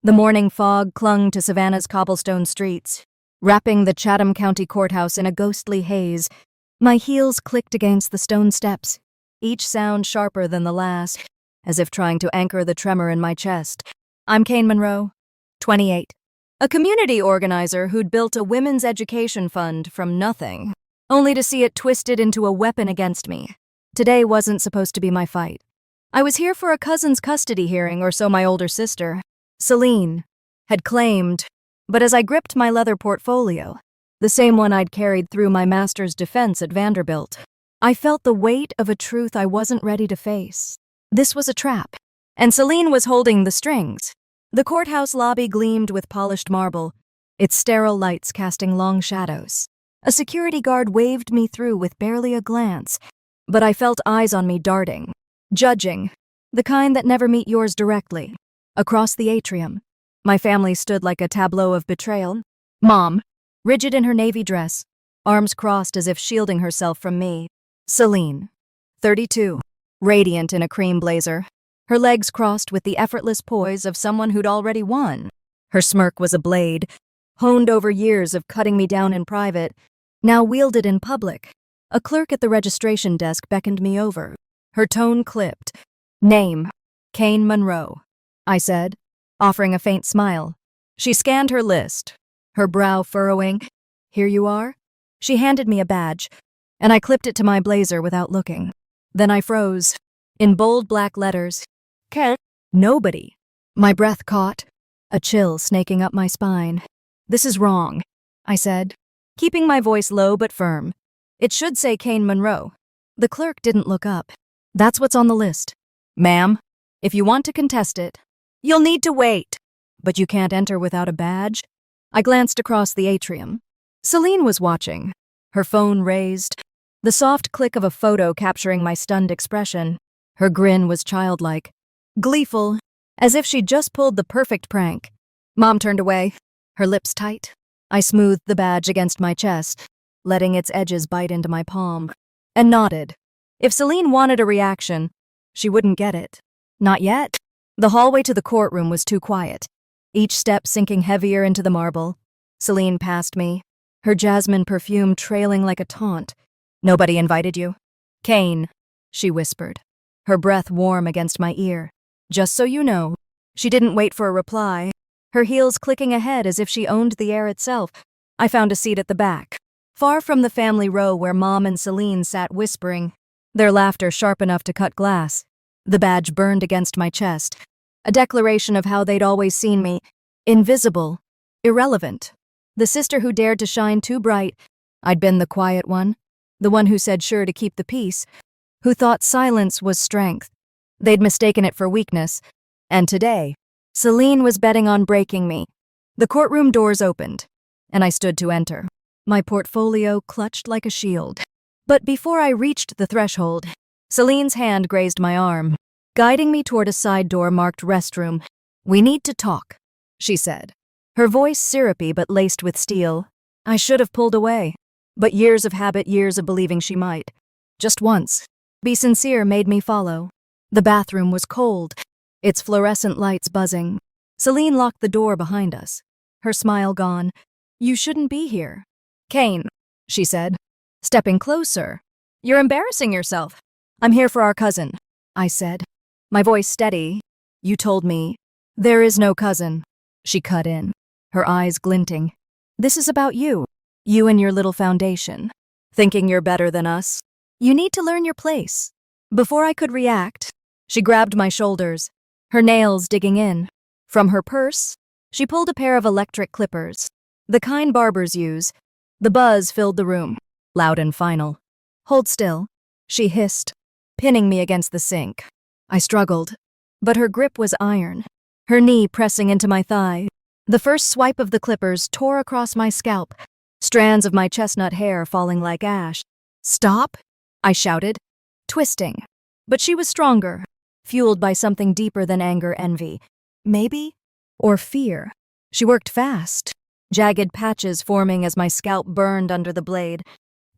The morning fog clung to Savannah's cobblestone streets, wrapping the Chatham County Courthouse in a ghostly haze. My heels clicked against the stone steps, each sound sharper than the last, as if trying to anchor the tremor in my chest. I'm Kane Monroe, 28. A community organizer who'd built a women's education fund from nothing, only to see it twisted into a weapon against me. Today wasn't supposed to be my fight. I was here for a cousin's custody hearing, or so my older sister, Celine, had claimed, but as I gripped my leather portfolio, the same one I'd carried through my master's defense at Vanderbilt, I felt the weight of a truth I wasn't ready to face. This was a trap, and Celine was holding the strings. The courthouse lobby gleamed with polished marble, its sterile lights casting long shadows. A security guard waved me through with barely a glance, but I felt eyes on me darting, judging, the kind that never meet yours directly. Across the atrium, my family stood like a tableau of betrayal. Mom, rigid in her navy dress, arms crossed as if shielding herself from me. Celine, 32, radiant in a cream blazer, her legs crossed with the effortless poise of someone who'd already won. Her smirk was a blade, honed over years of cutting me down in private, now wielded in public. A clerk at the registration desk beckoned me over. Her tone clipped. Name, Kane Monroe, I said, offering a faint smile. She scanned her list, her brow furrowing. Here you are? She handed me a badge, and I clipped it to my blazer without looking. Then I froze. In bold black letters, Kane. Nobody. My breath caught, a chill snaking up my spine. This is wrong, I said, keeping my voice low but firm. It should say Kane Monroe. The clerk didn't look up. That's what's on the list. Ma'am, if you want to contest it, you'll need to wait. But you can't enter without a badge? I glanced across the atrium. Celine was watching, her phone raised, the soft click of a photo capturing my stunned expression. Her grin was childlike, gleeful, as if she'd just pulled the perfect prank. Mom turned away, her lips tight. I smoothed the badge against my chest, letting its edges bite into my palm, and nodded. If Celine wanted a reaction, she wouldn't get it. Not yet. The hallway to the courtroom was too quiet, each step sinking heavier into the marble. Celine passed me, her jasmine perfume trailing like a taunt. Nobody invited you? Kane, she whispered, her breath warm against my ear. Just so you know. She didn't wait for a reply, her heels clicking ahead as if she owned the air itself. I found a seat at the back, far from the family row where Mom and Celine sat whispering, their laughter sharp enough to cut glass. The badge burned against my chest, a declaration of how they'd always seen me, invisible, irrelevant. The sister who dared to shine too bright. I'd been the quiet one, the one who said sure to keep the peace, who thought silence was strength. They'd mistaken it for weakness, and today, Celine was betting on breaking me. The courtroom doors opened, and I stood to enter, my portfolio clutched like a shield. But before I reached the threshold, Celine's hand grazed my arm, guiding me toward a side door marked restroom. We need to talk, she said, her voice syrupy but laced with steel. I should have pulled away, but years of habit, years of believing she might. Just once, be sincere made me follow. The bathroom was cold, its fluorescent lights buzzing. Celine locked the door behind us, her smile gone. You shouldn't be here. Kane, she said, stepping closer. You're embarrassing yourself. I'm here for our cousin, I said, my voice steady. You told me. There is no cousin, she cut in, her eyes glinting. This is about you. You and your little foundation. Thinking you're better than us. You need to learn your place. Before I could react, she grabbed my shoulders, her nails digging in. From her purse, she pulled a pair of electric clippers, the kind barbers use. The buzz filled the room, loud and final. Hold still, she hissed, pinning me against the sink. I struggled, but her grip was iron, her knee pressing into my thigh. The first swipe of the clippers tore across my scalp, strands of my chestnut hair falling like ash. Stop, I shouted, twisting. But she was stronger, fueled by something deeper than anger, envy, maybe, or fear. She worked fast, jagged patches forming as my scalp burned under the blade.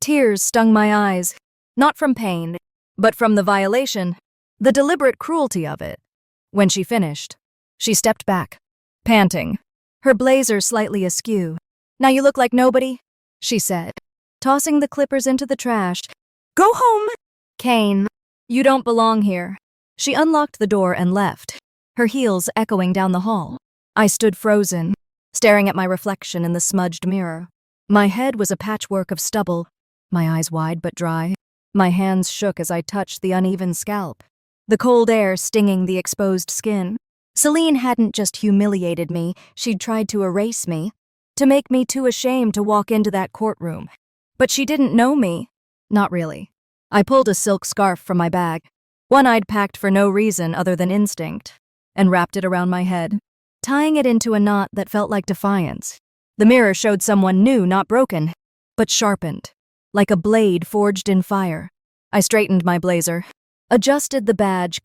Tears stung my eyes, not from pain, but from the violation, the deliberate cruelty of it. When she finished, she stepped back, panting, her blazer slightly askew. "Now you look like nobody," she said, tossing the clippers into the trash. "Go home, Kane. You don't belong here." She unlocked the door and left, her heels echoing down the hall. I stood frozen, staring at my reflection in the smudged mirror. My head was a patchwork of stubble, my eyes wide but dry. My hands shook as I touched the uneven scalp, the cold air stinging the exposed skin. Celine hadn't just humiliated me, she'd tried to erase me, to make me too ashamed to walk into that courtroom. But she didn't know me. Not really. I pulled a silk scarf from my bag, one I'd packed for no reason other than instinct, and wrapped it around my head, tying it into a knot that felt like defiance. The mirror showed someone new, not broken, but sharpened, like a blade forged in fire. I straightened my blazer, adjusted the badge,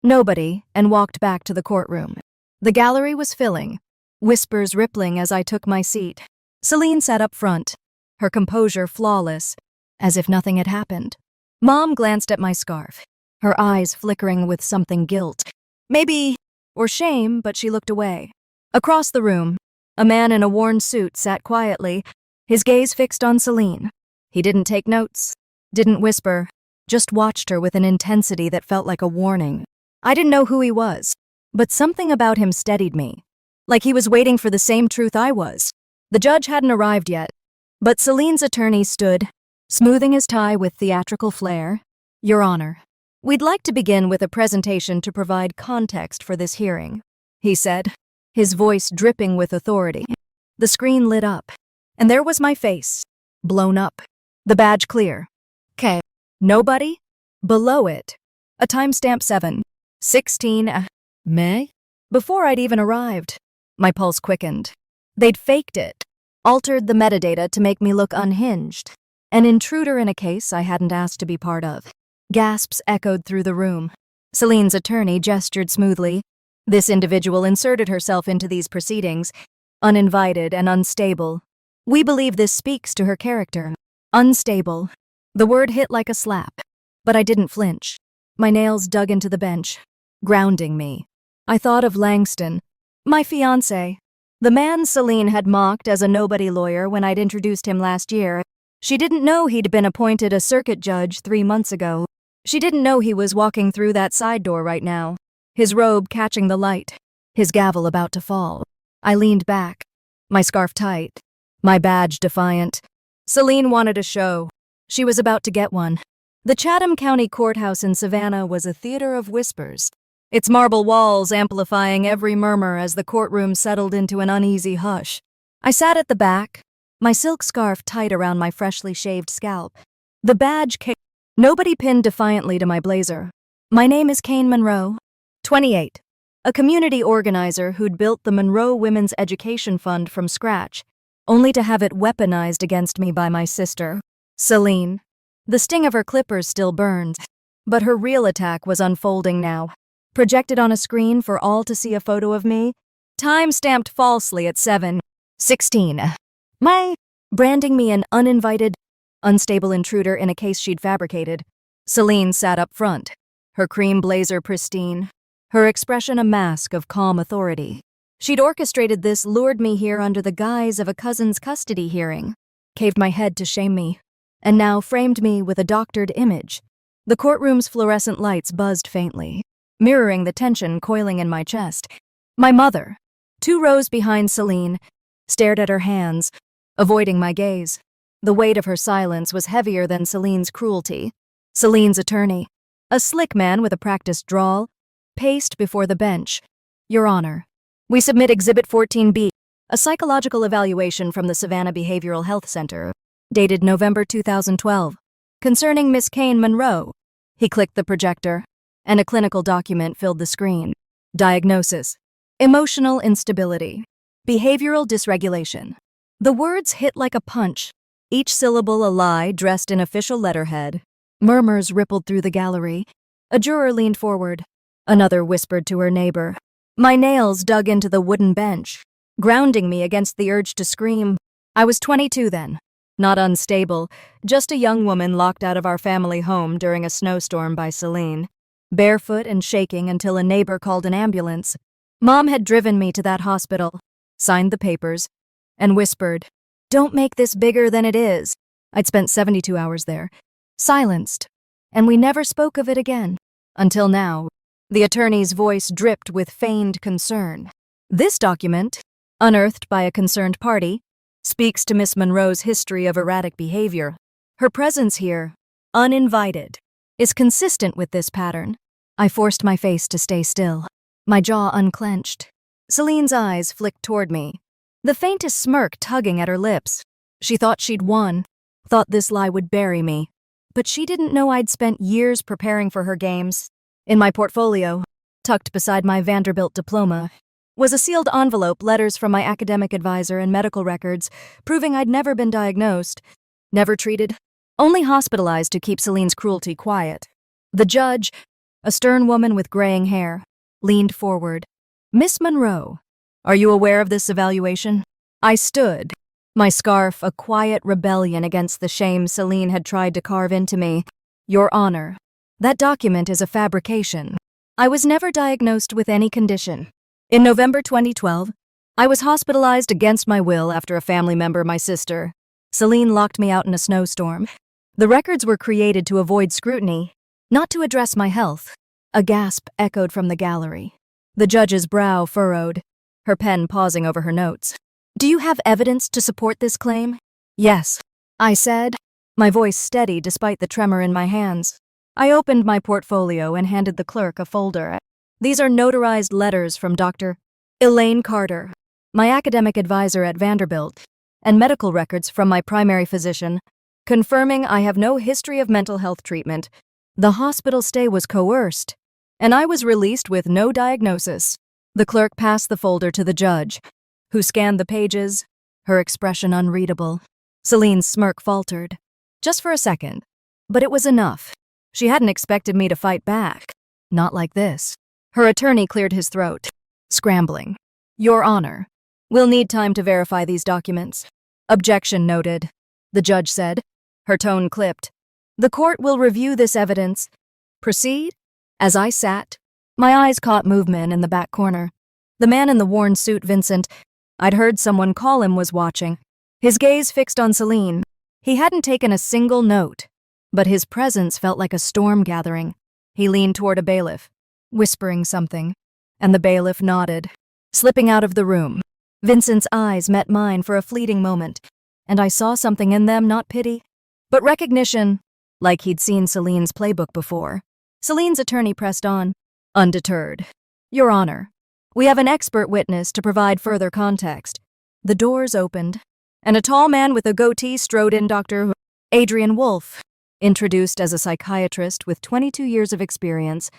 nobody, and walked back to the courtroom. The gallery was filling, whispers rippling as I took my seat. Celine sat up front, her composure flawless, as if nothing had happened. Mom glanced at my scarf, her eyes flickering with something guilt. Maybe, or shame, but she looked away. Across the room, a man in a worn suit sat quietly, his gaze fixed on Celine. He didn't take notes, didn't whisper, just watched her with an intensity that felt like a warning. I didn't know who he was, but something about him steadied me, like he was waiting for the same truth I was. The judge hadn't arrived yet, but Celine's attorney stood, smoothing his tie with theatrical flair. "Your Honor, we'd like to begin with a presentation to provide context for this hearing," he said, his voice dripping with authority. The screen lit up, and there was my face, blown up, the badge clear. "K. Nobody?" Below it, a timestamp 7:16 May? Before I'd even arrived, my pulse quickened. They'd faked it, altered the metadata to make me look unhinged, an intruder in a case I hadn't asked to be part of. Gasps echoed through the room. Celine's attorney gestured smoothly. This individual inserted herself into these proceedings, uninvited and unstable. We believe this speaks to her character. Unstable. The word hit like a slap, but I didn't flinch. My nails dug into the bench, grounding me. I thought of Langston, my fiancé, the man Celine had mocked as a nobody lawyer when I'd introduced him last year. She didn't know he'd been appointed a circuit judge 3 months ago. She didn't know he was walking through that side door right now, his robe catching the light, his gavel about to fall. I leaned back, my scarf tight, my badge defiant. Celine wanted a show. She was about to get one. The Chatham County Courthouse in Savannah was a theater of whispers, its marble walls amplifying every murmur as the courtroom settled into an uneasy hush. I sat at the back, my silk scarf tight around my freshly shaved scalp. The badge nobody pinned defiantly to my blazer. My name is Kane Monroe, 28, a community organizer who'd built the Monroe Women's Education Fund from scratch, only to have it weaponized against me by my sister, Celine. The sting of her clippers still burned, but her real attack was unfolding now. Projected on a screen for all to see a photo of me, time-stamped falsely at 7:16. My branding me an uninvited, unstable intruder in a case she'd fabricated. Celine sat up front, her cream blazer pristine, her expression a mask of calm authority. She'd orchestrated this, lured me here under the guise of a cousin's custody hearing, caved my head to shame me, and now framed me with a doctored image. The courtroom's fluorescent lights buzzed faintly, mirroring the tension coiling in my chest. My mother, 2 rows behind Celine, stared at her hands, avoiding my gaze. The weight of her silence was heavier than Celine's cruelty. Celine's attorney, a slick man with a practiced drawl, paced before the bench. "Your Honor, we submit Exhibit 14B, a psychological evaluation from the Savannah Behavioral Health Center, dated November 2012, concerning Miss Kane Monroe." He clicked the projector, and a clinical document filled the screen. Diagnosis: emotional instability, behavioral dysregulation. The words hit like a punch, each syllable a lie dressed in official letterhead. Murmurs rippled through the gallery. A juror leaned forward. Another whispered to her neighbor. My nails dug into the wooden bench, grounding me against the urge to scream. I was 22 then, not unstable, just a young woman locked out of our family home during a snowstorm by Celine, barefoot and shaking until a neighbor called an ambulance. Mom had driven me to that hospital, signed the papers, and whispered, "Don't make this bigger than it is." I'd spent 72 hours there, silenced, and we never spoke of it again. Until now, the attorney's voice dripped with feigned concern. This document, unearthed by a concerned party, speaks to Miss Monroe's history of erratic behavior. Her presence here, uninvited, is consistent with this pattern. I forced my face to stay still, my jaw unclenched. Celine's eyes flicked toward me, the faintest smirk tugging at her lips. She thought she'd won, thought this lie would bury me. But she didn't know I'd spent years preparing for her games. In my portfolio, tucked beside my Vanderbilt diploma, was a sealed envelope, letters from my academic advisor and medical records, proving I'd never been diagnosed, never treated, only hospitalized to keep Celine's cruelty quiet. The judge, a stern woman with graying hair, leaned forward. "Miss Monroe, are you aware of this evaluation?" I stood, my scarf a quiet rebellion against the shame Celine had tried to carve into me. "Your Honor, that document is a fabrication. I was never diagnosed with any condition. In November 2012, I was hospitalized against my will after a family member, my sister, Celine, locked me out in a snowstorm. The records were created to avoid scrutiny, not to address my health." A gasp echoed from the gallery. The judge's brow furrowed, her pen pausing over her notes. "Do you have evidence to support this claim?" "Yes," I said, my voice steady despite the tremor in my hands. I opened my portfolio and handed the clerk a folder. "These are notarized letters from Dr. Elaine Carter, my academic advisor at Vanderbilt, and medical records from my primary physician, confirming I have no history of mental health treatment. The hospital stay was coerced, and I was released with no diagnosis." The clerk passed the folder to the judge, who scanned the pages, her expression unreadable. Celine's smirk faltered, just for a second, but it was enough. She hadn't expected me to fight back. Not like this. Her attorney cleared his throat, scrambling. "Your Honor, we'll need time to verify these documents." "Objection noted," the judge said, her tone clipped. "The court will review this evidence. Proceed?" As I sat, my eyes caught movement in the back corner. The man in the worn suit, Vincent, I'd heard someone call him, was watching, his gaze fixed on Celine. He hadn't taken a single note, but his presence felt like a storm gathering. He leaned toward a bailiff, whispering something, and the bailiff nodded, slipping out of the room. Vincent's eyes met mine for a fleeting moment, and I saw something in them, not pity, but recognition, like he'd seen Celine's playbook before. Celine's attorney pressed on, undeterred. "Your Honor, we have an expert witness to provide further context." The doors opened, and a tall man with a goatee strode in. Dr. Adrian Wolfe, introduced as a psychiatrist with 22 years of experience.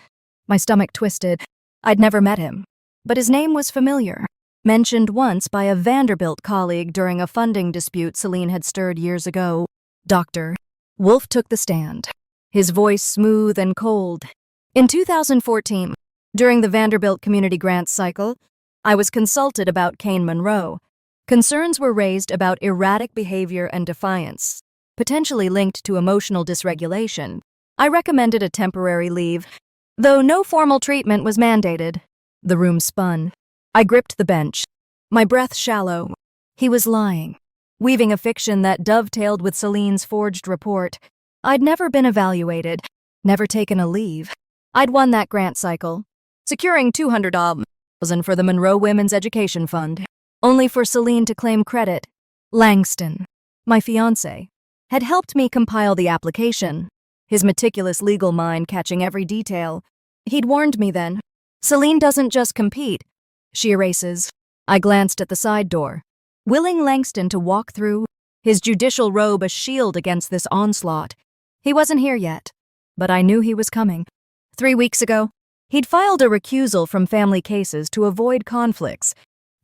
My stomach twisted. I'd never met him, but his name was familiar, mentioned once by a Vanderbilt colleague during a funding dispute Celine had stirred years ago. Dr. Wolfe took the stand, his voice smooth and cold. "In 2014, during the Vanderbilt Community Grants cycle, I was consulted about Kane Monroe. Concerns were raised about erratic behavior and defiance, potentially linked to emotional dysregulation. I recommended a temporary leave, though no formal treatment was mandated." The room spun. I gripped the bench, my breath shallow. He was lying, weaving a fiction that dovetailed with Celine's forged report. I'd never been evaluated, never taken a leave. I'd won that grant cycle, securing $200,000 for the Monroe Women's Education Fund, only for Celine to claim credit. Langston, my fiancé, had helped me compile the application, his meticulous legal mind catching every detail. He'd warned me then. "Celine doesn't just compete, she erases." I glanced at the side door, willing Langston to walk through, his judicial robe a shield against this onslaught. He wasn't here yet, but I knew he was coming. 3 weeks ago, he'd filed a recusal from family cases to avoid conflicts,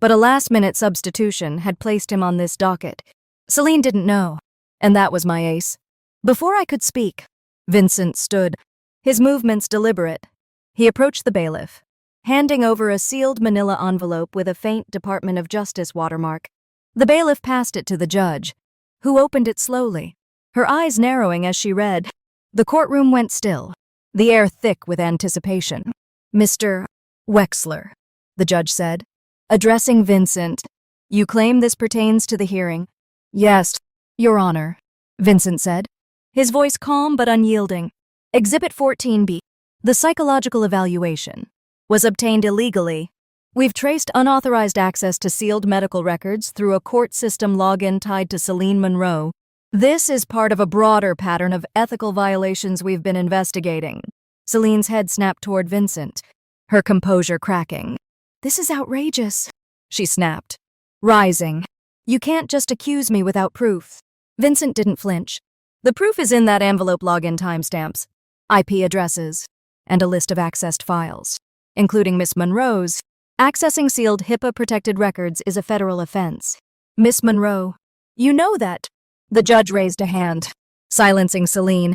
but a last-minute substitution had placed him on this docket. Celine didn't know, and that was my ace. Before I could speak, Vincent stood, his movements deliberate. He approached the bailiff, handing over a sealed manila envelope with a faint Department of Justice watermark. The bailiff passed it to the judge, who opened it slowly, her eyes narrowing as she read. The courtroom went still, the air thick with anticipation. "Mr. Wexler," the judge said. Addressing Vincent, "You claim this pertains to the hearing?" "Yes, Your Honor," Vincent said, his voice calm but unyielding. Exhibit 14B, the psychological evaluation, was obtained illegally. We've traced unauthorized access to sealed medical records through a court system login tied to Celine Monroe. This is part of a broader pattern of ethical violations we've been investigating. Celine's head snapped toward Vincent, her composure cracking. "This is outrageous," she snapped, rising. "You can't just accuse me without proof." Vincent didn't flinch. "The proof is in that envelope login timestamps, IP addresses, and a list of accessed files, including Miss Monroe's. Accessing sealed HIPAA-protected records is a federal offense." "Miss Monroe, you know that." The judge raised a hand, silencing Celine.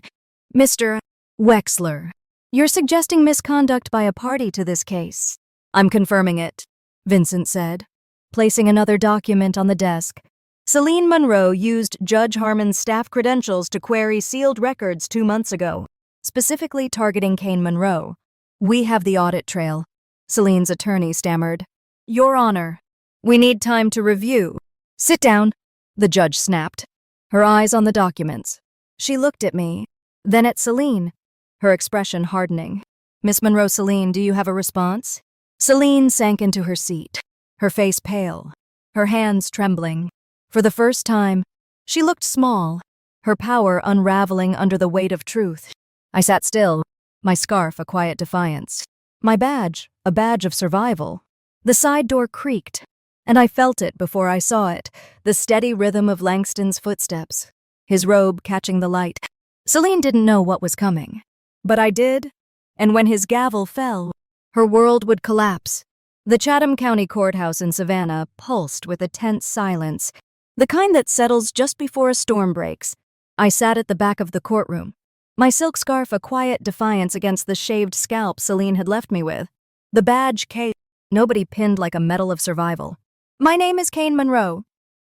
"Mr. Wexler, you're suggesting misconduct by a party to this case." "I'm confirming it," Vincent said, placing another document on the desk. Celine Monroe used Judge Harmon's staff credentials to query sealed records 2 months ago, specifically targeting Kane Monroe. "We have the audit trail," Celine's attorney stammered. "Your Honor, we need time to review." "Sit down," the judge snapped, her eyes on the documents. She looked at me, then at Celine, her expression hardening. "Miss Monroe, Celine, do you have a response?" Celine sank into her seat, her face pale, her hands trembling. For the first time, she looked small, her power unraveling under the weight of truth. I sat still, my scarf a quiet defiance, my badge a badge of survival. The side door creaked, and I felt it before I saw it, the steady rhythm of Langston's footsteps, his robe catching the light. Celine didn't know what was coming, but I did, and when his gavel fell, her world would collapse. The Chatham County Courthouse in Savannah pulsed with a tense silence, the kind that settles just before a storm breaks. I sat at the back of the courtroom, my silk scarf a quiet defiance against the shaved scalp Celine had left me with. The badge case, nobody pinned like a medal of survival. "My name is Kane Monroe,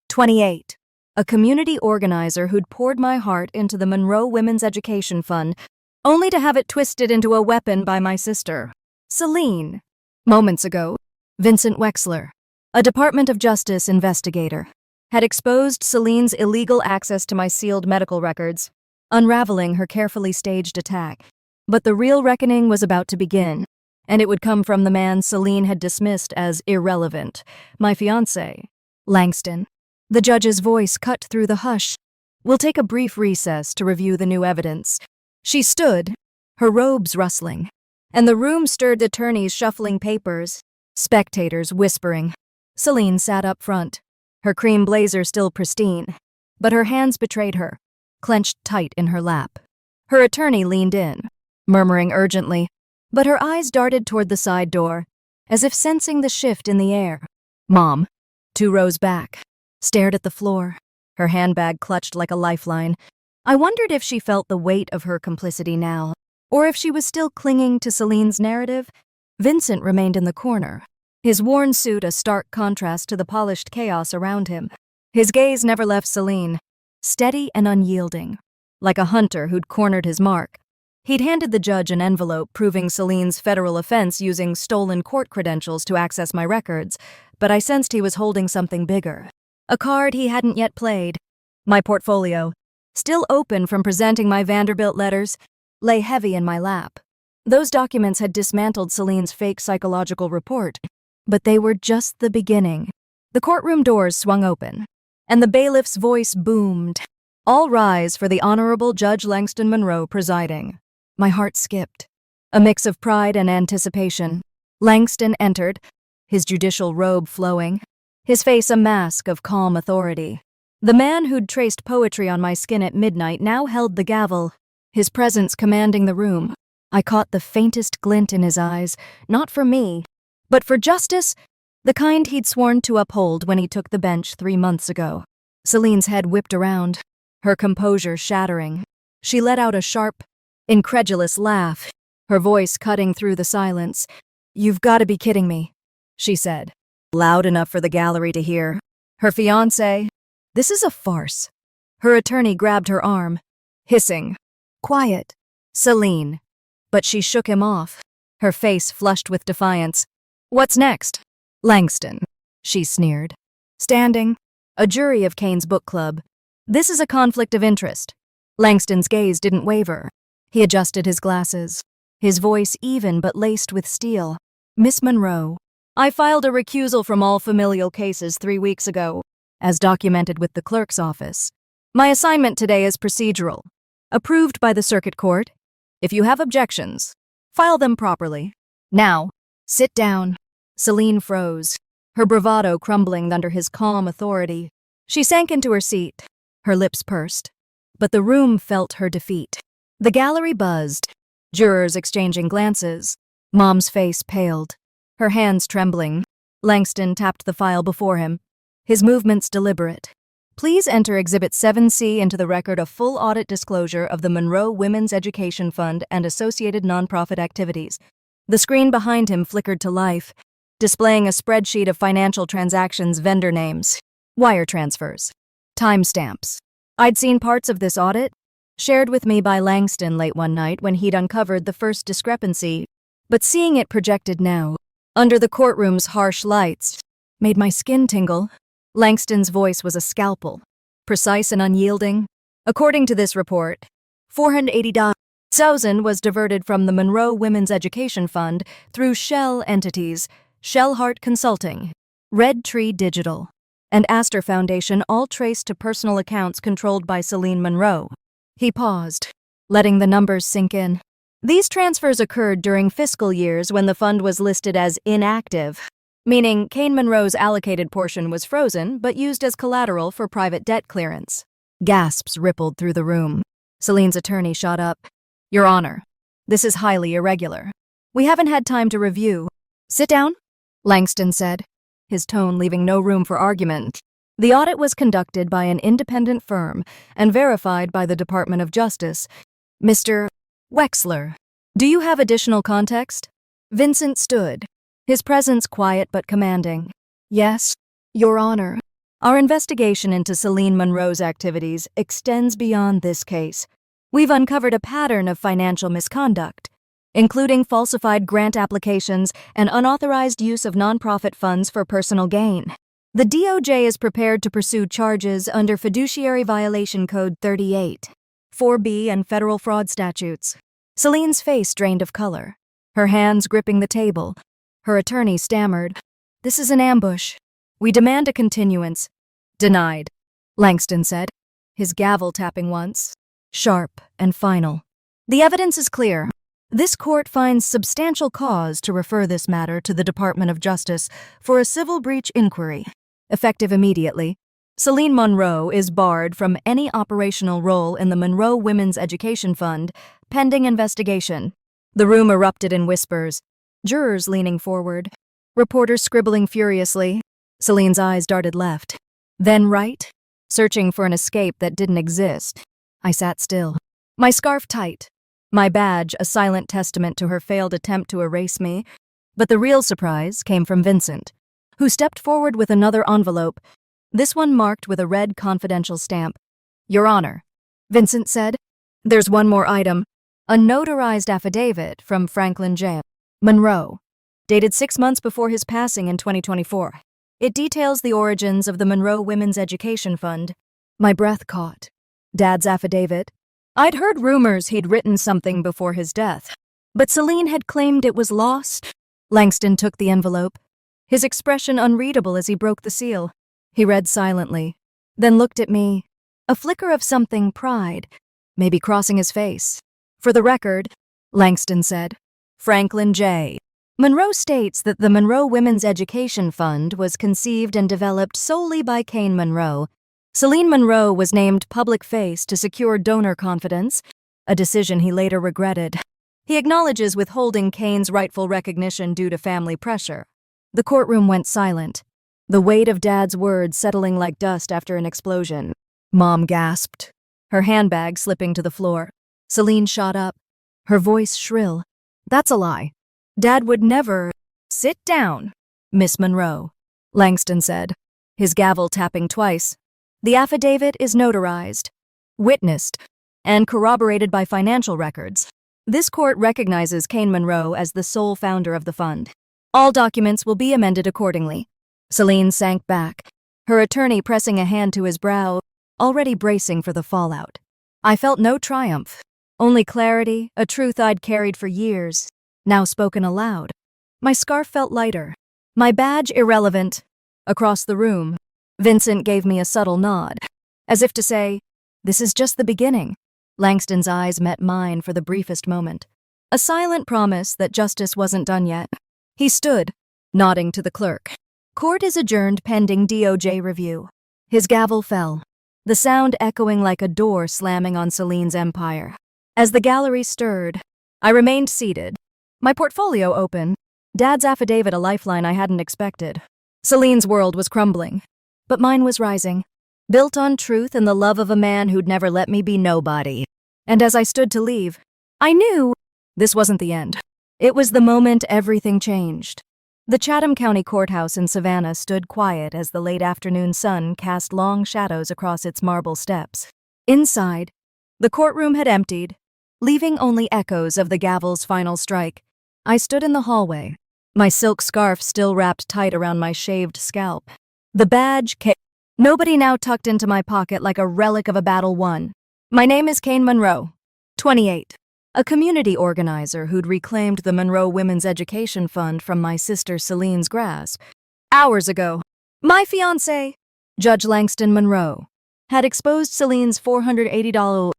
28, a community organizer who'd poured my heart into the Monroe Women's Education Fund, only to have it twisted into a weapon by my sister, Celine." Moments ago, Vincent Wexler, a Department of Justice investigator, had exposed Celine's illegal access to my sealed medical records, unraveling her carefully staged attack. But the real reckoning was about to begin, and it would come from the man Celine had dismissed as irrelevant, my fiancé, Langston. The judge's voice cut through the hush. "We'll take a brief recess to review the new evidence." She stood, her robes rustling, and the room stirred attorneys shuffling papers, spectators whispering. Celine sat up front, her cream blazer still pristine, but her hands betrayed her, clenched tight in her lap. Her attorney leaned in, murmuring urgently, but her eyes darted toward the side door, as if sensing the shift in the air. Mom, 2 rows back, stared at the floor, her handbag clutched like a lifeline. I wondered if she felt the weight of her complicity now, or if she was still clinging to Celine's narrative. Vincent remained in the corner, his worn suit a stark contrast to the polished chaos around him. His gaze never left Celine, steady and unyielding, like a hunter who'd cornered his mark. He'd handed the judge an envelope proving Celine's federal offense using stolen court credentials to access my records, but I sensed he was holding something bigger. A card he hadn't yet played. My portfolio, still open from presenting my Vanderbilt letters, lay heavy in my lap. Those documents had dismantled Celine's fake psychological report, but they were just the beginning. The courtroom doors swung open, and the bailiff's voice boomed. "All rise for the Honorable Judge Langston Monroe presiding." My heart skipped, a mix of pride and anticipation. Langston entered, his judicial robe flowing, his face a mask of calm authority. The man who'd traced poetry on my skin at midnight now held the gavel, his presence commanding the room. I caught the faintest glint in his eyes, not for me, but for justice, the kind he'd sworn to uphold when he took the bench 3 months ago. Celine's head whipped around, her composure shattering. She let out a sharp, incredulous laugh, her voice cutting through the silence. "You've got to be kidding me," she said, loud enough for the gallery to hear. Her fiancé, "This is a farce." Her attorney grabbed her arm, hissing, "Quiet, Celine." But she shook him off, her face flushed with defiance. What's next? Langston, she sneered. Standing, a jury of Kane's book club. This is a conflict of interest. Langston's gaze didn't waver. He adjusted his glasses, his voice even but laced with steel. Miss Monroe, I filed a recusal from all familial cases 3 weeks ago, as documented with the clerk's office. My assignment today is procedural, approved by the circuit court. If you have objections, file them properly. Now, sit down. Celine froze, her bravado crumbling under his calm authority. She sank into her seat, her lips pursed. But the room felt her defeat. The gallery buzzed, jurors exchanging glances. Mom's face paled, her hands trembling. Langston tapped the file before him, his movements deliberate. Please enter Exhibit 7C into the record a full audit disclosure of the Monroe Women's Education Fund and associated nonprofit activities. The screen behind him flickered to life, displaying a spreadsheet of financial transactions, vendor names, wire transfers, timestamps. I'd seen parts of this audit, shared with me by Langston late one night when he'd uncovered the first discrepancy, but seeing it projected now, under the courtroom's harsh lights, made my skin tingle. Langston's voice was a scalpel, precise and unyielding. According to this report, $480,000 was diverted from the Monroe Women's Education Fund through shell entities, Shellheart Consulting, Red Tree Digital, and Astor Foundation, all traced to personal accounts controlled by Celine Monroe. He paused, letting the numbers sink in. These transfers occurred during fiscal years when the fund was listed as inactive, meaning Kane Monroe's allocated portion was frozen but used as collateral for private debt clearance. Gasps rippled through the room. Celine's attorney shot up. Your Honor, this is highly irregular. We haven't had time to review. Sit down, Langston said, his tone leaving no room for argument. The audit was conducted by an independent firm and verified by the Department of Justice. Mr. Wexler, do you have additional context? Vincent stood, his presence quiet but commanding. Yes, Your Honor. Our investigation into Celine Monroe's activities extends beyond this case. We've uncovered a pattern of financial misconduct, including falsified grant applications and unauthorized use of nonprofit funds for personal gain. The DOJ is prepared to pursue charges under Fiduciary Violation Code 38, 4B, and federal fraud statutes. Celine's face drained of color, her hands gripping the table. Her attorney stammered, This is an ambush. We demand a continuance. Denied, Langston said, his gavel tapping once, sharp and final. The evidence is clear. This court finds substantial cause to refer this matter to the Department of Justice for a civil breach inquiry. Effective immediately, Celine Monroe is barred from any operational role in the Monroe Women's Education Fund, pending investigation. The room erupted in whispers, jurors leaning forward, reporters scribbling furiously. Celine's eyes darted left, then right, searching for an escape that didn't exist. I sat still, my scarf tight, my badge a silent testament to her failed attempt to erase me. But the real surprise came from Vincent, who stepped forward with another envelope, this one marked with a red confidential stamp. Your Honor, Vincent said, there's one more item, a notarized affidavit from Franklin J. Monroe, dated 6 months before his passing in 2024. It details the origins of the Monroe Women's Education Fund. My breath caught. Dad's affidavit. I'd heard rumors he'd written something before his death, but Celine had claimed it was lost. Langston took the envelope, his expression unreadable as he broke the seal. He read silently, then looked at me, a flicker of something pride, maybe crossing his face. For the record, Langston said, Franklin J. Monroe states that the Monroe Women's Education Fund was conceived and developed solely by Kane Monroe. Celine Monroe was named public face to secure donor confidence, a decision he later regretted. He acknowledges withholding Kane's rightful recognition due to family pressure. The courtroom went silent, the weight of Dad's words settling like dust after an explosion. Mom gasped, her handbag slipping to the floor. Celine shot up, her voice shrill. That's a lie. Dad would never. Sit down, Miss Monroe, Langston said, his gavel tapping twice. The affidavit is notarized, witnessed, and corroborated by financial records. This court recognizes Kane Monroe as the sole founder of the fund. All documents will be amended accordingly. Celine sank back, her attorney pressing a hand to his brow, already bracing for the fallout. I felt no triumph, only clarity, a truth I'd carried for years, now spoken aloud. My scarf felt lighter, my badge irrelevant. Across the room, Vincent gave me a subtle nod, as if to say, "This is just the beginning." Langston's eyes met mine for the briefest moment, a silent promise that justice wasn't done yet. He stood, nodding to the clerk. "Court is adjourned pending DOJ review." His gavel fell, the sound echoing like a door slamming on Celine's empire. As the gallery stirred, I remained seated, my portfolio open, Dad's affidavit a lifeline I hadn't expected. Celine's world was crumbling, but mine was rising, built on truth and the love of a man who'd never let me be nobody. And as I stood to leave, I knew this wasn't the end. It was the moment everything changed. The Chatham County Courthouse in Savannah stood quiet as the late afternoon sun cast long shadows across its marble steps. Inside, the courtroom had emptied, leaving only echoes of the gavel's final strike. I stood in the hallway, my silk scarf still wrapped tight around my shaved scalp. The badge, nobody now tucked into my pocket like a relic of a battle won. My name is Kane Monroe, 28. A community organizer who'd reclaimed the Monroe Women's Education Fund from my sister Celine's grasp. Hours ago, my fiancé, Judge Langston Monroe, had exposed Celine's $480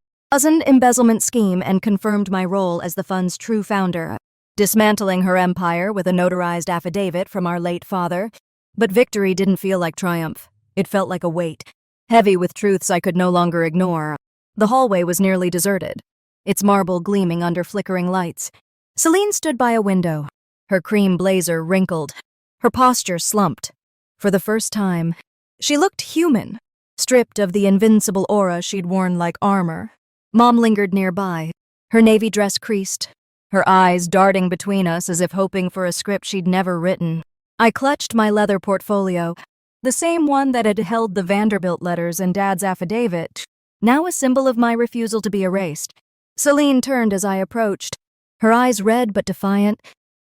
embezzlement scheme and confirmed my role as the fund's true founder, dismantling her empire with a notarized affidavit from our late father. But victory didn't feel like triumph. It felt like a weight, heavy with truths I could no longer ignore. The hallway was nearly deserted, its marble gleaming under flickering lights. Celine stood by a window, her cream blazer wrinkled, her posture slumped. For the first time, she looked human, stripped of the invincible aura she'd worn like armor. Mom lingered nearby, her navy dress creased, her eyes darting between us as if hoping for a script she'd never written. I clutched my leather portfolio, the same one that had held the Vanderbilt letters and Dad's affidavit, now a symbol of my refusal to be erased. Celine turned as I approached, her eyes red but defiant.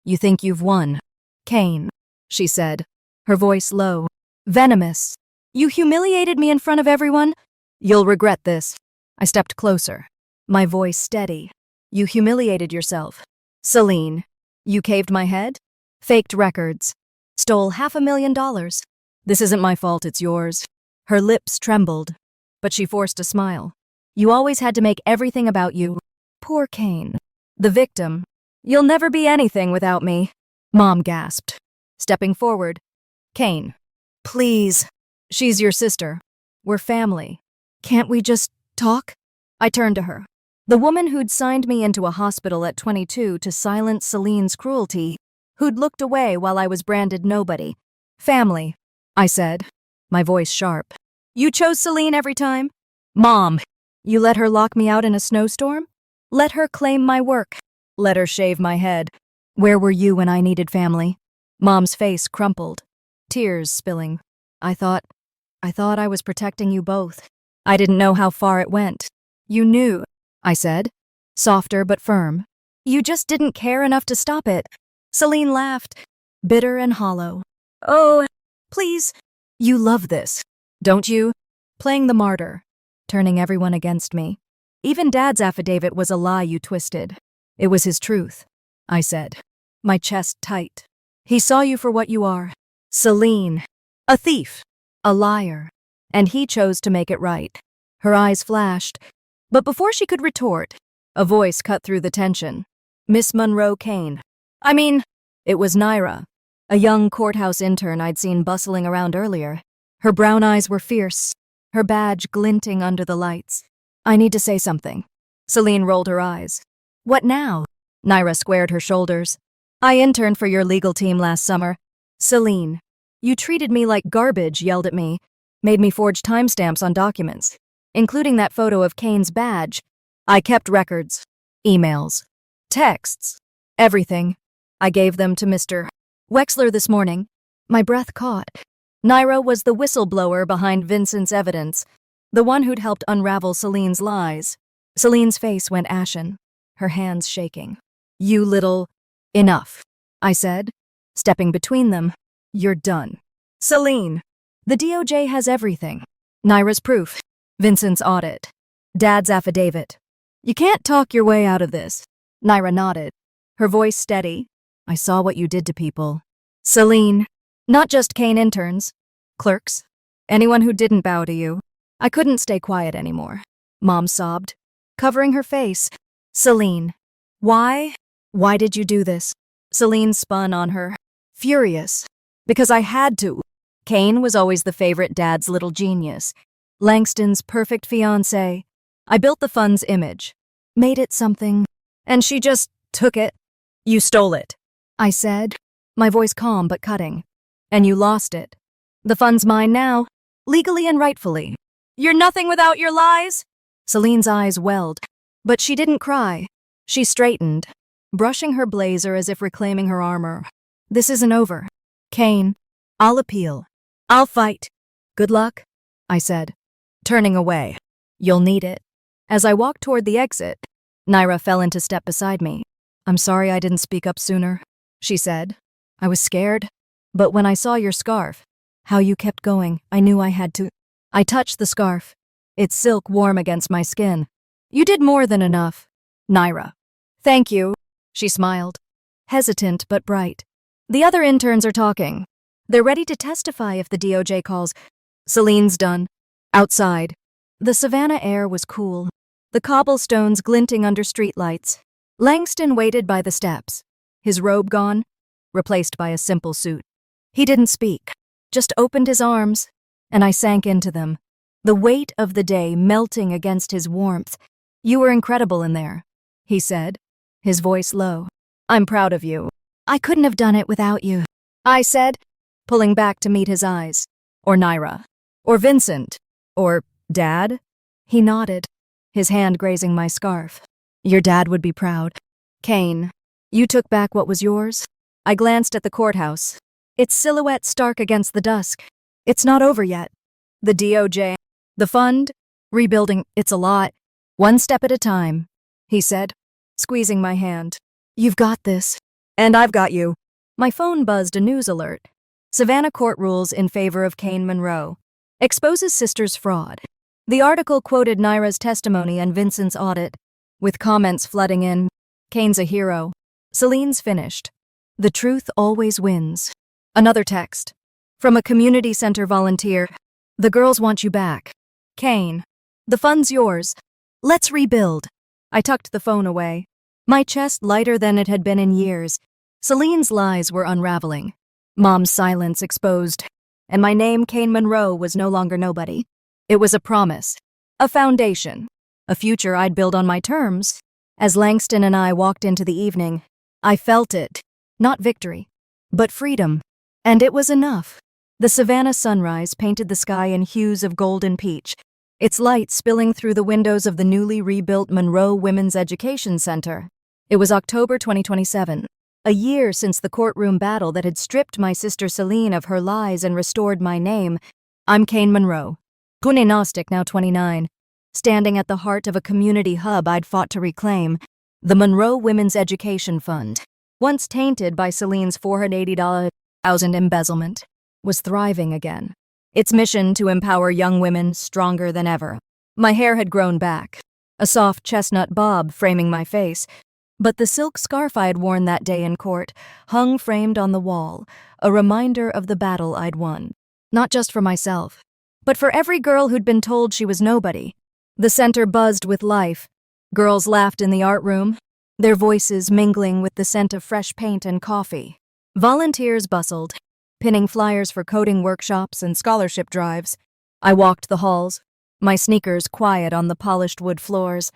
"You think you've won, Kane," she said, her voice low, venomous. "You humiliated me in front of everyone. You'll regret this." I stepped closer, my voice steady. "You humiliated yourself, Celine. You caved my head, faked records, stole $500,000. This isn't my fault, it's yours." Her lips trembled, but she forced a smile. "You always had to make everything about you. Poor Kane. The victim. You'll never be anything without me." Mom gasped, stepping forward. "Kane, please. She's your sister. We're family. Can't we just talk?" I turned to her, the woman who'd signed me into a hospital at 22 to silence Celine's cruelty, who'd looked away while I was branded nobody. "Family," I said, my voice sharp. "You chose Celine every time? Mom, you let her lock me out in a snowstorm? Let her claim my work? Let her shave my head? Where were you when I needed family?" Mom's face crumpled, tears spilling. I thought I was protecting you both. I didn't know how far it went." "You knew," I said, softer but firm. "You just didn't care enough to stop it." Celine laughed, bitter and hollow. "Oh, please. You love this, don't you? Playing the martyr, turning everyone against me. Even Dad's affidavit was a lie you twisted. It was his truth," I said, my chest tight. "He saw you for what you are, Celine, a thief, a liar, and he chose to make it right." Her eyes flashed, but before she could retort, a voice cut through the tension. "Miss Monroe Kane. I mean," it was Naira, a young courthouse intern I'd seen bustling around earlier. Her brown eyes were fierce, her badge glinting under the lights. "I need to say something." Celine rolled her eyes. "What now?" Naira squared her shoulders. "I interned for your legal team last summer. Celine, you treated me like garbage, yelled at me, made me forge timestamps on documents, including that photo of Kane's badge. I kept records, emails, texts, everything. I gave them to Mr. Wexler this morning." My breath caught. Naira was the whistleblower behind Vincent's evidence, the one who'd helped unravel Celine's lies. Celine's face went ashen, her hands shaking. "You little..." "Enough," I said, stepping between them. You're done. Celine. The DOJ has everything. Naira's proof. Vincent's audit. Dad's affidavit. You can't talk your way out of this. Naira nodded, her voice steady. I saw what you did to people. Celine. Not just Kane interns. Clerks. Anyone who didn't bow to you. I couldn't stay quiet anymore. Mom sobbed, covering her face. Celine. Why? Why did you do this? Celine spun on her, furious. Because I had to. Kane was always the favorite dad's little genius. Langston's perfect fiancé. I built the fund's image, made it something, and she just took it. You stole it, I said, my voice calm but cutting. And you lost it. The fund's mine now, legally and rightfully. You're nothing without your lies? Celine's eyes welled, but she didn't cry. She straightened, brushing her blazer as if reclaiming her armor. This isn't over. Kane, I'll appeal. I'll fight. Good luck, I said, turning away. You'll need it. As I walked toward the exit, Naira fell into step beside me. I'm sorry I didn't speak up sooner, she said. I was scared, but when I saw your scarf, how you kept going, I knew I had to. I touched the scarf, its silk warm against my skin. You did more than enough, Naira. Thank you, she smiled, hesitant but bright. The other interns are talking. They're ready to testify if the DOJ calls. Celine's done. Outside, the savannah air was cool, the cobblestones glinting under streetlights. Langston waited by the steps, his robe gone, replaced by a simple suit. He didn't speak, just opened his arms, and I sank into them, the weight of the day melting against his warmth. You were incredible in there, he said, his voice low. I'm proud of you. I couldn't have done it without you, I said, pulling back to meet his eyes. Or Naira. Or Vincent. Or Dad? He nodded, his hand grazing my scarf. Your dad would be proud. Kane, you took back what was yours? I glanced at the courthouse, its silhouette stark against the dusk. It's not over yet. The DOJ, the fund, rebuilding, it's a lot. One step at a time, he said, squeezing my hand. You've got this. And I've got you. My phone buzzed a news alert. Savannah court rules in favor of Kane Monroe. Exposes sister's fraud. The article quoted Naira's testimony and Vincent's audit, with comments flooding in. Kane's a hero. Celine's finished. The truth always wins. Another text. From a community center volunteer. The girls want you back. Kane. The fund's yours. Let's rebuild. I tucked the phone away, my chest lighter than it had been in years. Celine's lies were unraveling. Mom's silence exposed. And my name, Kane Monroe, was no longer nobody. It was a promise. A foundation. A future I'd build on my terms. As Langston and I walked into the evening, I felt it. Not victory, but freedom. And it was enough. The Savannah sunrise painted the sky in hues of golden peach, its light spilling through the windows of the newly rebuilt Monroe Women's Education Center. It was October 2027, a year since the courtroom battle that had stripped my sister Celine of her lies and restored my name. I'm Kane Monroe, Pune Gnostic, now 29, standing at the heart of a community hub I'd fought to reclaim, the Monroe Women's Education Fund. Once tainted by Celine's $480,000 embezzlement, was thriving again. Its mission to empower young women stronger than ever. My hair had grown back, a soft chestnut bob framing my face, but the silk scarf I had worn that day in court hung framed on the wall, a reminder of the battle I'd won. Not just for myself, but for every girl who'd been told she was nobody. The center buzzed with life. Girls laughed in the art room, their voices mingling with the scent of fresh paint and coffee. Volunteers bustled, pinning flyers for coding workshops and scholarship drives. I walked the halls, my sneakers quiet on the polished wood floors,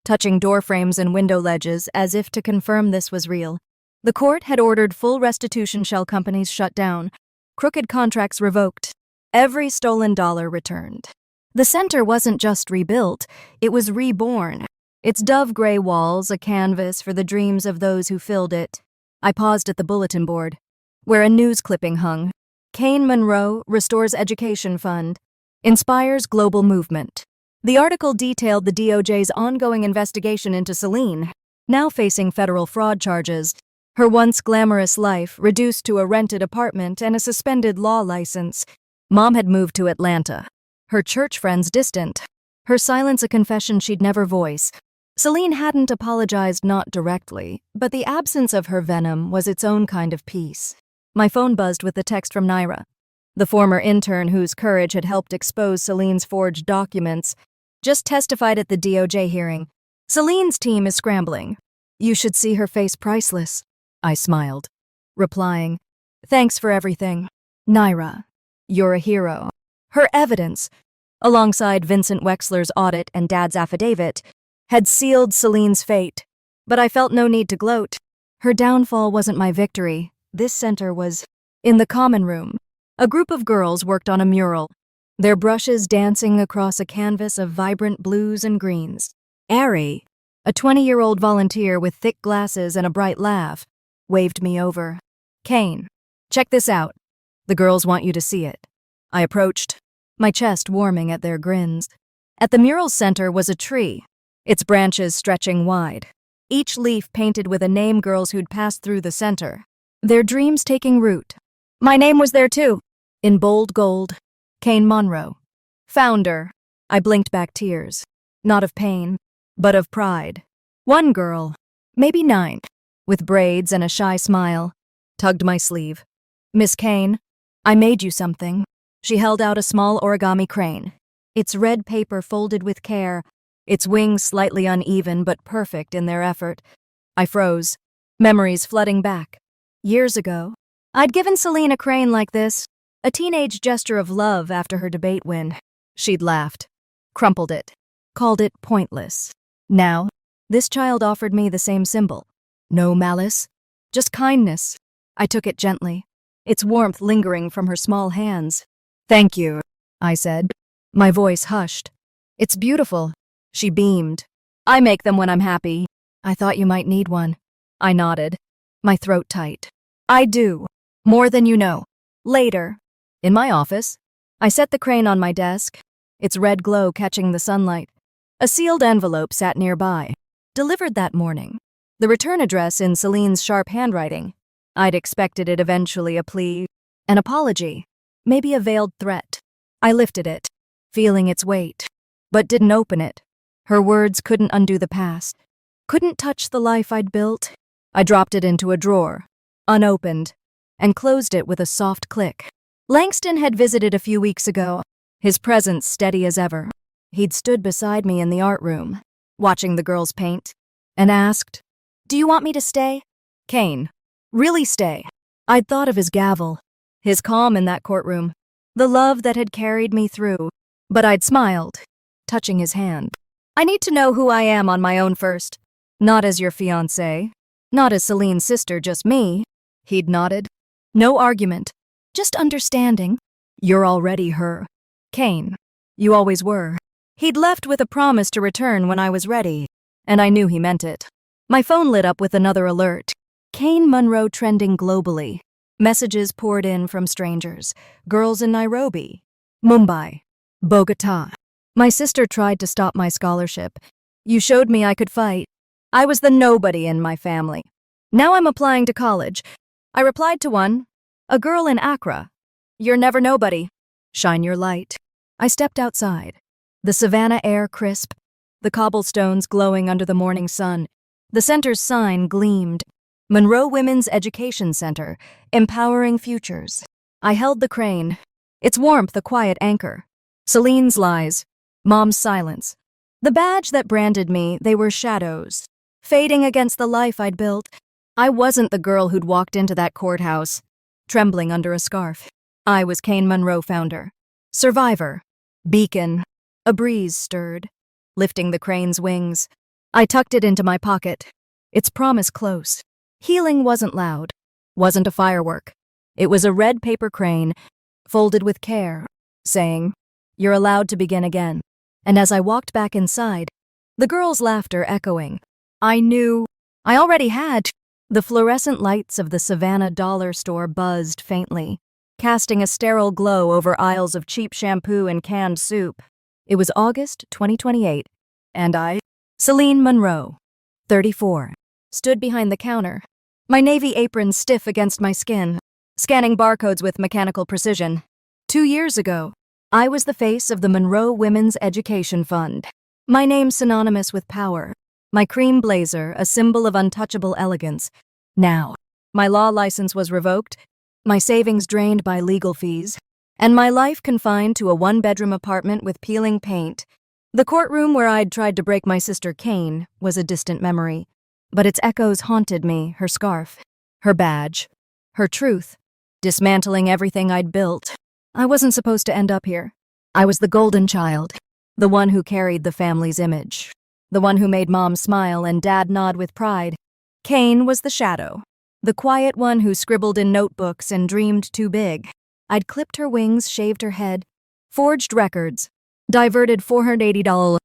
touching door frames and window ledges as if to confirm this was real. The court had ordered full restitution shell companies shut down, crooked contracts revoked, every stolen dollar returned. The center wasn't just rebuilt, it was reborn. Its dove-gray walls a canvas for the dreams of those who filled it. I paused at the bulletin board, where a news clipping hung. Kane Monroe restores education fund, inspires global movement. The article detailed the DOJ's ongoing investigation into Celine, now facing federal fraud charges. Her once glamorous life reduced to a rented apartment and a suspended law license. Mom had moved to Atlanta. Her church friends distant. Her silence a confession she'd never voice. Celine hadn't apologized, not directly, but the absence of her venom was its own kind of peace. My phone buzzed with the text from Naira, the former intern whose courage had helped expose Celine's forged documents. Just testified at the DOJ hearing. Celine's team is scrambling. You should see her face, priceless. I smiled, replying, thanks for everything. Naira, you're a hero. Her evidence, alongside Vincent Wexler's audit and Dad's affidavit, had sealed Celine's fate. But I felt no need to gloat. Her downfall wasn't my victory. This center was. In the common room, a group of girls worked on a mural, their brushes dancing across a canvas of vibrant blues and greens. Ari, a 20-year-old volunteer with thick glasses and a bright laugh, waved me over. Kane, check this out. The girls want you to see it. I approached, my chest warming at their grins. At the mural's center was a tree, its branches stretching wide, each leaf painted with a name girls who'd passed through the center, their dreams taking root. My name was there too, in bold gold. Kane Monroe. Founder. I blinked back tears, not of pain, but of pride. One girl, maybe 9, with braids and a shy smile, tugged my sleeve. Miss Kane, I made you something. She held out a small origami crane, its red paper folded with care, its wings slightly uneven but perfect in their effort. I froze, memories flooding back. Years ago, I'd given Celine a crane like this, a teenage gesture of love after her debate win. She'd laughed, crumpled it, called it pointless. Now, this child offered me the same symbol. No malice, just kindness. I took it gently, its warmth lingering from her small hands. Thank you, I said, my voice hushed. It's beautiful. She beamed. I make them when I'm happy. I thought you might need one. I nodded, my throat tight. I do. More than you know. Later. In my office, I set the crane on my desk, its red glow catching the sunlight. A sealed envelope sat nearby, delivered that morning. The return address in Celine's sharp handwriting. I'd expected it eventually, a plea, an apology, maybe a veiled threat. I lifted it, feeling its weight, but didn't open it. Her words couldn't undo the past, couldn't touch the life I'd built. I dropped it into a drawer, unopened, and closed it with a soft click. Langston had visited a few weeks ago, his presence steady as ever. He'd stood beside me in the art room, watching the girls paint, and asked, "Do you want me to stay?" Kane, really stay. I'd thought of his gavel, his calm in that courtroom, the love that had carried me through, but I'd smiled, touching his hand. I need to know who I am on my own first. Not as your fiancé, not as Celine's sister, just me. He'd nodded. No argument, just understanding. You're already her. Kane, you always were. He'd left with a promise to return when I was ready, and I knew he meant it. My phone lit up with another alert. Kane Monroe trending globally. Messages poured in from strangers. Girls in Nairobi, Mumbai, Bogota. My sister tried to stop my scholarship. You showed me I could fight. I was the nobody in my family. Now I'm applying to college. I replied to one. A girl in Accra. You're never nobody. Shine your light. I stepped outside. The Savannah air crisp. The cobblestones glowing under the morning sun. The center's sign gleamed. Monroe Women's Education Center, empowering futures. I held the crane. Its warmth a quiet anchor. Celine's lies. Mom's silence. The badge that branded me, they were shadows, fading against the life I'd built. I wasn't the girl who'd walked into that courthouse, trembling under a scarf. I was Kane Monroe, founder, survivor, beacon. A breeze stirred, lifting the crane's wings. I tucked it into my pocket, its promise close. Healing wasn't loud, wasn't a firework. It was a red paper crane, folded with care, saying, "You're allowed to begin again." And as I walked back inside, the girls' laughter echoing, I knew I already had. The fluorescent lights of the Savannah dollar store buzzed faintly, casting a sterile glow over aisles of cheap shampoo and canned soup. It was August 2028, and I, Celine Monroe, 34, stood behind the counter, my navy apron stiff against my skin, scanning barcodes with mechanical precision. 2 years ago, I was the face of the Monroe Women's Education Fund. My name synonymous with power. My cream blazer, a symbol of untouchable elegance. Now, my law license was revoked, my savings drained by legal fees, and my life confined to a one-bedroom apartment with peeling paint. The courtroom where I'd tried to break my sister Kane was a distant memory, but its echoes haunted me, her scarf, her badge, her truth, dismantling everything I'd built. I wasn't supposed to end up here. I was the golden child, the one who carried the family's image, the one who made Mom smile and Dad nod with pride. Kane was the shadow, the quiet one who scribbled in notebooks and dreamed too big. I'd clipped her wings, shaved her head, forged records, diverted $480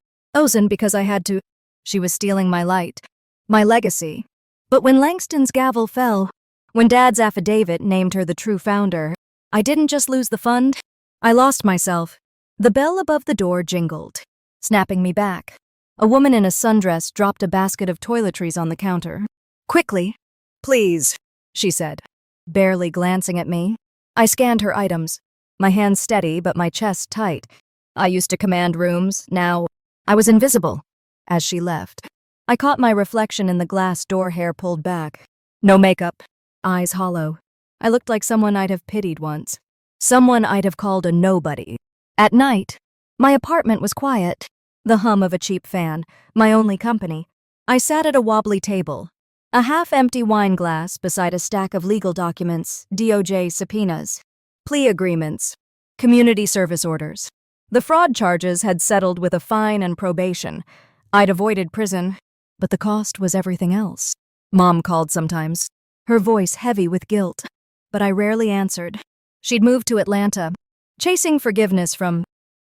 because I had to. She was stealing my light, my legacy. But when Langston's gavel fell, when Dad's affidavit named her the true founder, I didn't just lose the fund, I lost myself. The bell above the door jingled, snapping me back. A woman in a sundress dropped a basket of toiletries on the counter. Quickly, please, she said, barely glancing at me. I scanned her items, my hands steady but my chest tight. I used to command rooms, now I was invisible. As she left, I caught my reflection in the glass door, hair pulled back. No makeup, eyes hollow. I looked like someone I'd have pitied once, someone I'd have called a nobody. At night, my apartment was quiet, the hum of a cheap fan, my only company. I sat at a wobbly table, a half-empty wine glass beside a stack of legal documents, DOJ subpoenas, plea agreements, community service orders. The fraud charges had settled with a fine and probation. I'd avoided prison, but the cost was everything else. Mom called sometimes, her voice heavy with guilt, but I rarely answered. She'd moved to Atlanta, chasing forgiveness from